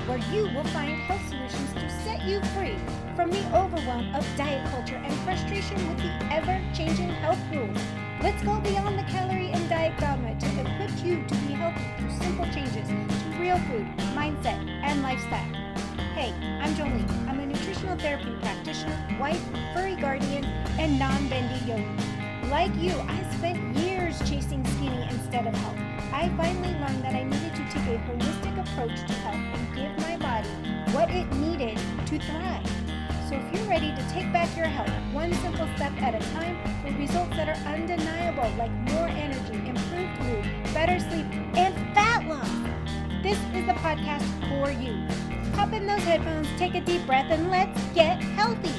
where you will find health solutions to set you free from the overwhelm of diet culture and frustration with the ever-changing health rules. Let's go beyond the calorie and diet dogma to equip you to be healthy through simple changes to real food, mindset, and lifestyle. Hey, I'm Jolene. I'm a nutritional therapy practitioner, wife, furry guardian, and non-bendy yogi. Like you, I spent years chasing skinny instead of health. I finally learned that I needed to take a holistic approach to health and give my body what it needed to thrive. So if you're ready to take back your health one simple step at a time for results that are undeniable, like more energy, improved mood, better sleep, and fat loss, this is the podcast for you. Pop in those headphones, take a deep breath, and let's get healthy.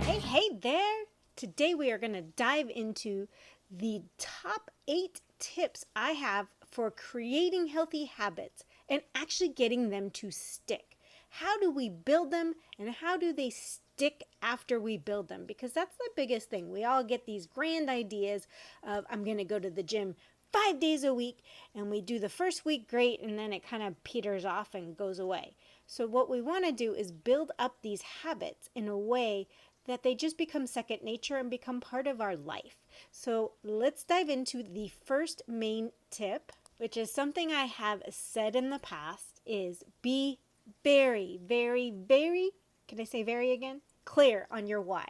Hey there! Today we are going to dive into the top 8 tips I have for creating healthy habits and actually getting them to stick. How do we build them and how do they stick after we build them? Because that's the biggest thing. We all get these grand ideas of I'm going to go to the gym 5 days a week, and we do the first week great, and then it kind of peters off and goes away. So what we want to do is build up these habits in a way that they just become second nature and become part of our life. So let's dive into the first main tip, which is something I have said in the past, is be very, very, very, can I say very again? Clear on your why.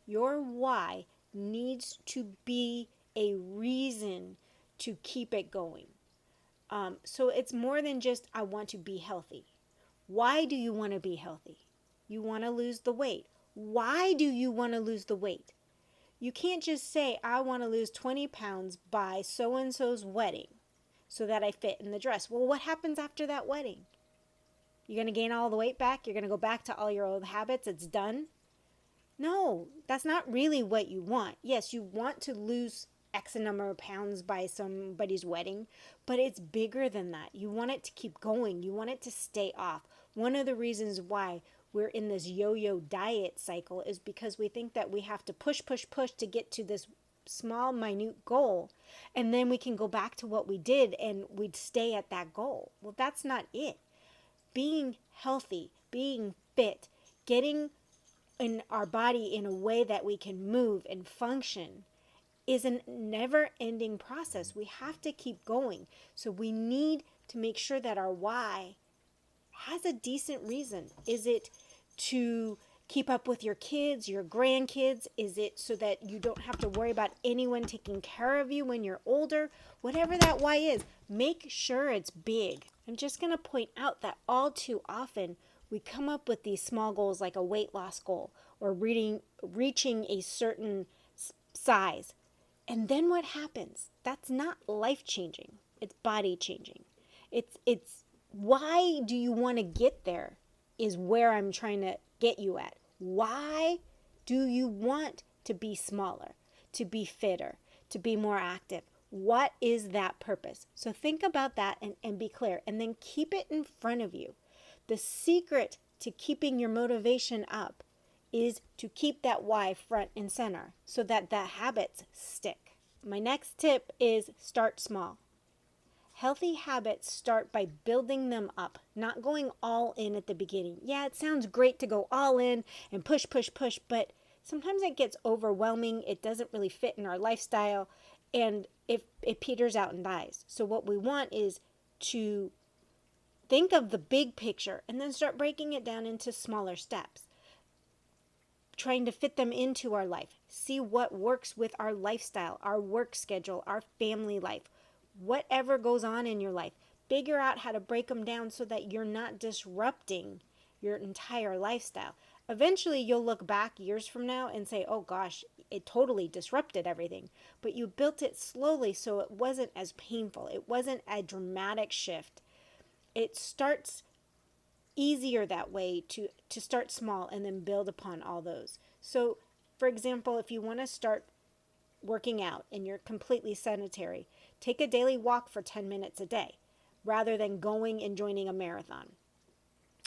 Your why needs to be a reason to keep it going. So it's more than just, I want to be healthy. Why do you want to be healthy? You want to lose the weight. Why do you want to lose the weight? You can't just say, I want to lose 20 pounds by so-and-so's wedding so that I fit in the dress. Well, what happens after that wedding? You're going to gain all the weight back? You're going to go back to all your old habits? It's done? No, that's not really what you want. Yes, you want to lose X number of pounds by somebody's wedding, but it's bigger than that. You want it to keep going. You want it to stay off. One of the reasons why we're in this yo-yo diet cycle is because we think that we have to push to get to this small, minute goal, and then we can go back to what we did and we'd stay at that goal. Well, that's not it. Being healthy, being fit, getting in our body in a way that we can move and function is a never-ending process. We have to keep going. So we need to make sure that our why has a decent reason. Is it to keep up with your kids, your grandkids? Is it so that you don't have to worry about anyone taking care of you when you're older? Whatever that why is, make sure it's big. I'm just going to point out that all too often we come up with these small goals like a weight loss goal or reaching a certain size. And then what happens? That's not life-changing. It's body-changing. It's why do you want to get there is where I'm trying to get you at. Why do you want to be smaller, to be fitter, to be more active? What is that purpose? So think about that and be clear, and then keep it in front of you. The secret to keeping your motivation up is to keep that why front and center so that the habits stick. My next tip is start small. Healthy habits start by building them up, not going all in at the beginning. Yeah, it sounds great to go all in and push, but sometimes it gets overwhelming. It doesn't really fit in our lifestyle, and it peters out and dies. So what we want is to think of the big picture and then start breaking it down into smaller steps, trying to fit them into our life. See what works with our lifestyle, our work schedule, our family life. Whatever goes on in your life, figure out how to break them down so that you're not disrupting your entire lifestyle. Eventually, you'll look back years from now and say, oh gosh, it totally disrupted everything. But you built it slowly so it wasn't as painful. It wasn't a dramatic shift. It starts easier that way to start small and then build upon all those. So, for example, if you want to start working out and you're completely sedentary, take a daily walk for 10 minutes a day rather than going and joining a marathon.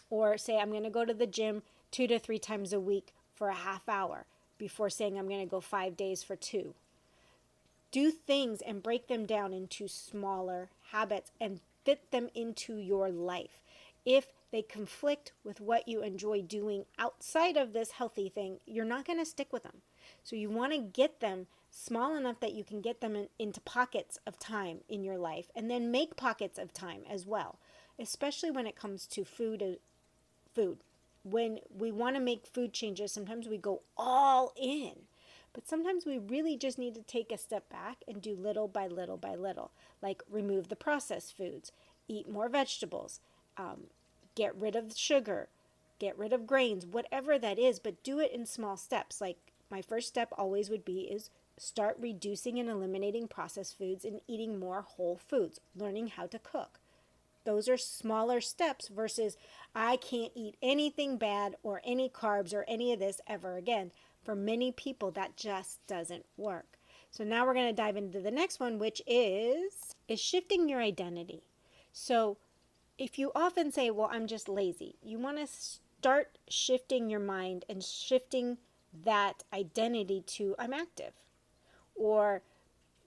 Or say, I'm going to go to the gym 2 to 3 times a week for a half hour before saying I'm going to go 5 days for 2. Do things and break them down into smaller habits and fit them into your life. If they conflict with what you enjoy doing outside of this healthy thing, you're not going to stick with them. So you want to get them small enough that you can get them into pockets of time in your life, and then make pockets of time as well, especially when it comes to food. When we want to make food changes, sometimes we go all in. But sometimes we really just need to take a step back and do little by little by little, like remove the processed foods, eat more vegetables, get rid of sugar, get rid of grains, whatever that is, but do it in small steps. Like my first step always would be is start reducing and eliminating processed foods and eating more whole foods, learning how to cook. Those are smaller steps versus I can't eat anything bad or any carbs or any of this ever again. For many people, that just doesn't work. So now we're going to dive into the next one, which is shifting your identity. So if you often say, well, I'm just lazy, you want to start shifting your mind and shifting that identity to I'm active. Or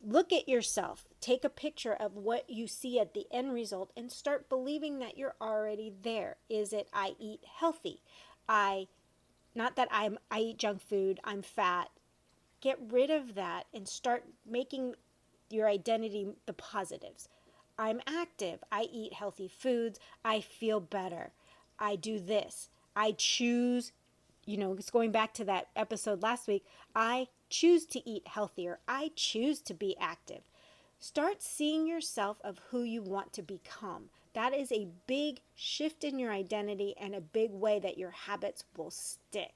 look at yourself, take a picture of what you see at the end result and start believing that you're already there. Is it I eat healthy? Not that I eat junk food, I'm fat. Get rid of that and start making your identity the positives. I'm active. I eat healthy foods. I feel better. I do this. I choose, it's going back to that episode last week. I choose to eat healthier. I choose to be active. Start seeing yourself of who you want to become. That is a big shift in your identity and a big way that your habits will stick.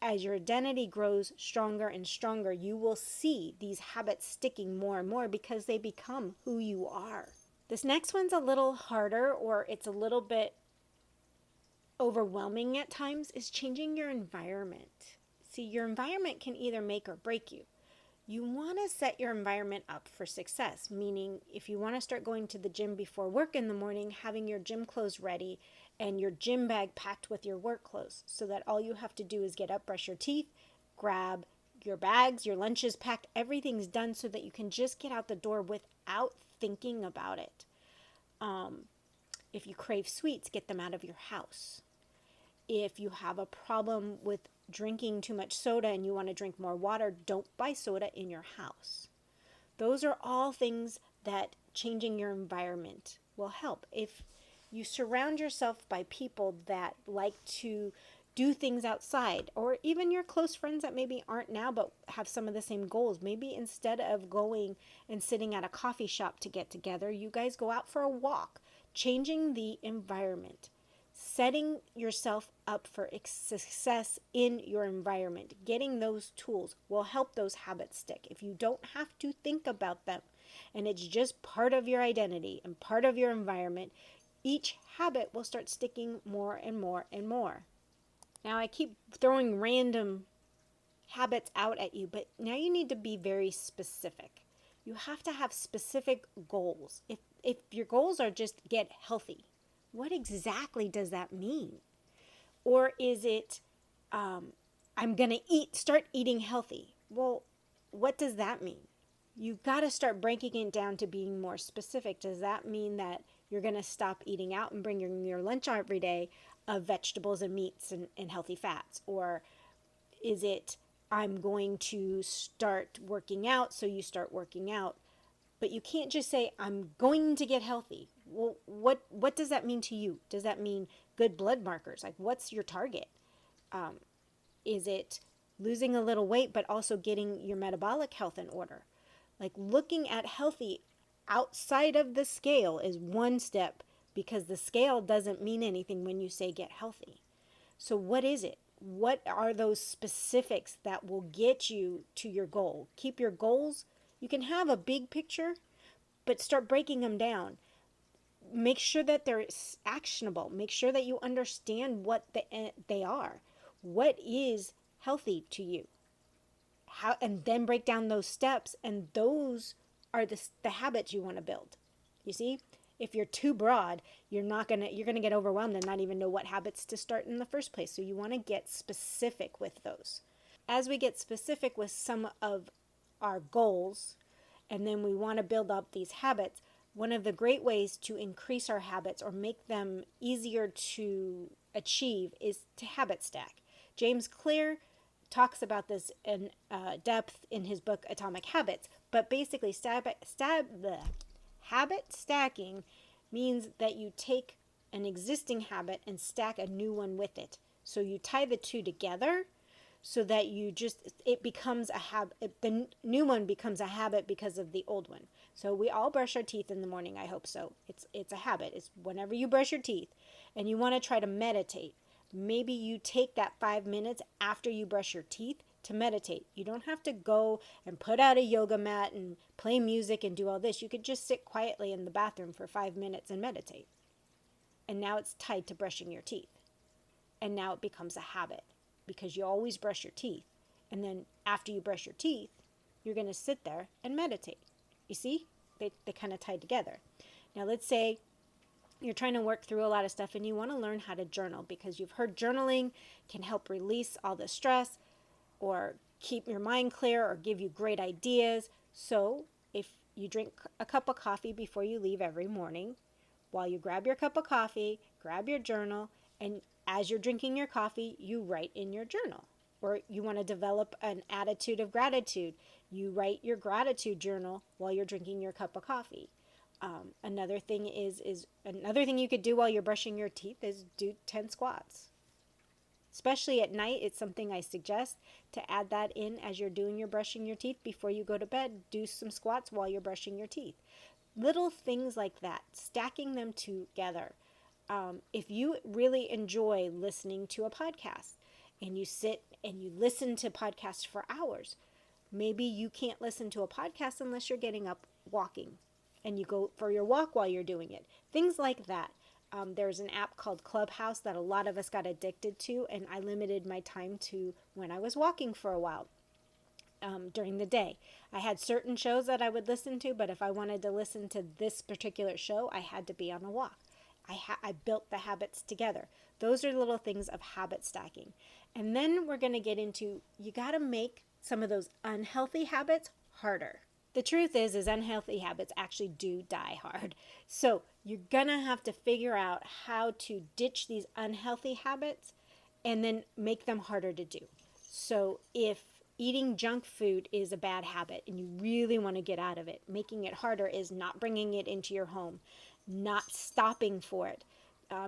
As your identity grows stronger and stronger, you will see these habits sticking more and more because they become who you are. This next one's a little harder, or it's a little bit overwhelming at times, is changing your environment. See, your environment can either make or break you. You want to set your environment up for success, meaning if you want to start going to the gym before work in the morning, having your gym clothes ready and your gym bag packed with your work clothes so that all you have to do is get up, brush your teeth, grab your bags, your lunches packed, everything's done so that you can just get out the door without thinking about it. If you crave sweets, get them out of your house. If you have a problem with drinking too much soda and you want to drink more water, don't buy soda in your house. Those are all things that changing your environment will help. If you surround yourself by people that like to do things outside, or even your close friends that maybe aren't now but have some of the same goals, maybe instead of going and sitting at a coffee shop to get together, you guys go out for a walk. Changing the environment. Setting yourself up for success in your environment, getting those tools will help those habits stick. If you don't have to think about them and it's just part of your identity and part of your environment, each habit will start sticking more and more and more. Now I keep throwing random habits out at you, but now you need to be very specific. You have to have specific goals. If your goals are just get healthy, what exactly does that mean? Or is it, I'm going to start eating healthy? Well, what does that mean? You've got to start breaking it down to being more specific. Does that mean that you're going to stop eating out and bring your lunch every day of vegetables and meats and healthy fats? Or is it, I'm going to start working out, so you start working out? But you can't just say, I'm going to get healthy. Well, what does that mean to you? Does that mean good blood markers? Like, what's your target? Is it losing a little weight, but also getting your metabolic health in order? Like, looking at healthy outside of the scale is one step, because the scale doesn't mean anything when you say get healthy. So what is it? What are those specifics that will get you to your goal? Keep your goals. You can have a big picture, but start breaking them down. Make sure that they're actionable. Make sure that you understand what they are. What is healthy to you? And then break down those steps, and those are the habits you want to build. You see, if you're too broad, you're gonna get overwhelmed and not even know what habits to start in the first place. So you want to get specific with those. As we get specific with some of our goals, and then we want to build up these habits, one of the great ways to increase our habits or make them easier to achieve is to habit stack. James Clear talks about this in depth in his book Atomic Habits, but basically habit stacking means that you take an existing habit and stack a new one with it. So you tie the two together so that it becomes a habit. The new one becomes a habit because of the old one. So we all brush our teeth in the morning, I hope so. It's a habit. It's whenever you brush your teeth and you want to try to meditate. Maybe you take that 5 minutes after you brush your teeth to meditate. You don't have to go and put out a yoga mat and play music and do all this. You could just sit quietly in the bathroom for 5 minutes and meditate. And now it's tied to brushing your teeth. And now it becomes a habit because you always brush your teeth. And then after you brush your teeth, you're going to sit there and meditate. You see? They kind of tie together. Now let's say you're trying to work through a lot of stuff and you want to learn how to journal because you've heard journaling can help release all the stress or keep your mind clear or give you great ideas. So if you drink a cup of coffee before you leave every morning, while you grab your cup of coffee, grab your journal, and as you're drinking your coffee, you write in your journal. Or you want to develop an attitude of gratitude, you write your gratitude journal while you're drinking your cup of coffee. Another thing you could do while you're brushing your teeth is do 10 squats. Especially at night, it's something I suggest to add that in as you're doing your brushing your teeth before you go to bed. Do some squats while you're brushing your teeth. Little things like that, stacking them together. If you really enjoy listening to a podcast and you sit and you listen to podcasts for hours, maybe you can't listen to a podcast unless you're getting up walking and you go for your walk while you're doing it. Things like that. There's an app called Clubhouse that a lot of us got addicted to, and I limited my time to when I was walking for a while during the day. I had certain shows that I would listen to, but if I wanted to listen to this particular show, I had to be on a walk. I built the habits together. Those are little things of habit stacking. And then we're going to get into, you got to make some of those unhealthy habits harder. The truth is unhealthy habits actually do die hard. So you're going to have to figure out how to ditch these unhealthy habits and then make them harder to do. So if eating junk food is a bad habit and you really want to get out of it, making it harder is not bringing it into your home, not stopping for it.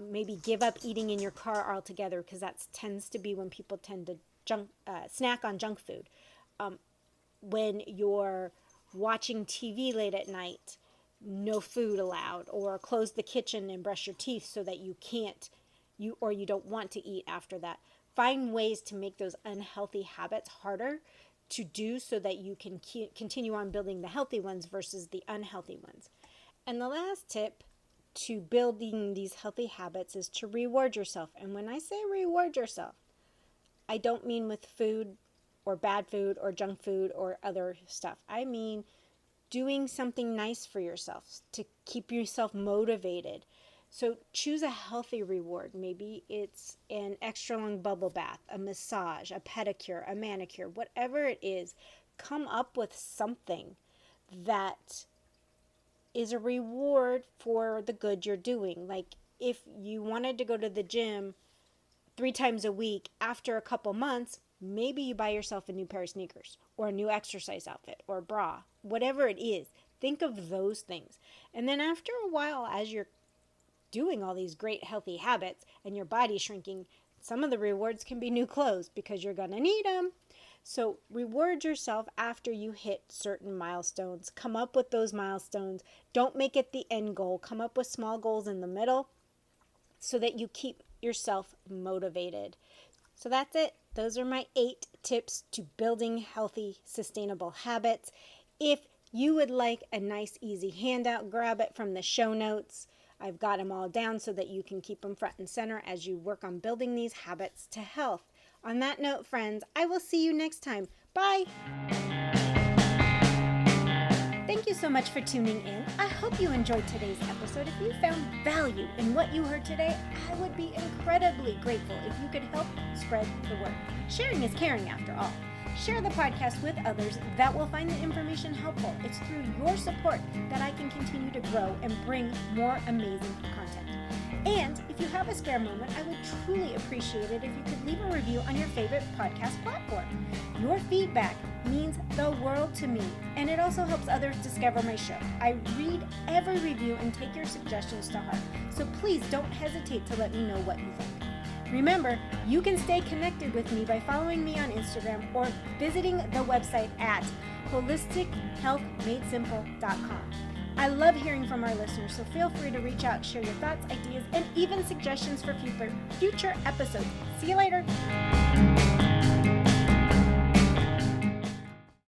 Maybe give up eating in your car altogether because that tends to be when people tend to snack on junk food. When you're watching TV late at night, no food allowed, or close the kitchen and brush your teeth so that you don't want to eat after that. Find ways to make those unhealthy habits harder to do so that you can continue on building the healthy ones versus the unhealthy ones. And the last tip to building these healthy habits is to reward yourself. And when I say reward yourself, I don't mean with food or bad food or junk food or other stuff. I mean doing something nice for yourself to keep yourself motivated. So choose a healthy reward. Maybe it's an extra long bubble bath, a massage, a pedicure, a manicure, whatever it is. Come up with something that is a reward for the good you're doing. Like if you wanted to go to the gym 3 times a week, after a couple months, maybe you buy yourself a new pair of sneakers or a new exercise outfit or a bra, whatever it is. Think of those things. And then after a while, as you're doing all these great healthy habits and your body's shrinking, some of the rewards can be new clothes because you're going to need them. So reward yourself after you hit certain milestones. Come up with those milestones. Don't make it the end goal. Come up with small goals in the middle so that you keep yourself motivated. So that's it. Those are my 8 tips to building healthy, sustainable habits. If you would like a nice, easy handout, grab it from the show notes. I've got them all down so that you can keep them front and center as you work on building these habits to health. On that note, friends, I will see you next time. Bye! Thank you so much for tuning in. I hope you enjoyed today's episode. If you found value in what you heard today, I would be incredibly grateful if you could help spread the word. Sharing is caring after all. Share the podcast with others that will find the information helpful. It's through your support that I can continue to grow and bring more amazing content. And if you have a spare moment, I would truly appreciate it if you could leave a review on your favorite podcast platform. Your feedback means the world to me, and it also helps others discover my show. I read every review and take your suggestions to heart, so please don't hesitate to let me know what you think. Remember, you can stay connected with me by following me on Instagram or visiting the website at holistichealthmadesimple.com. I love hearing from our listeners, so feel free to reach out, share your thoughts, ideas, and even suggestions for future episodes. See you later.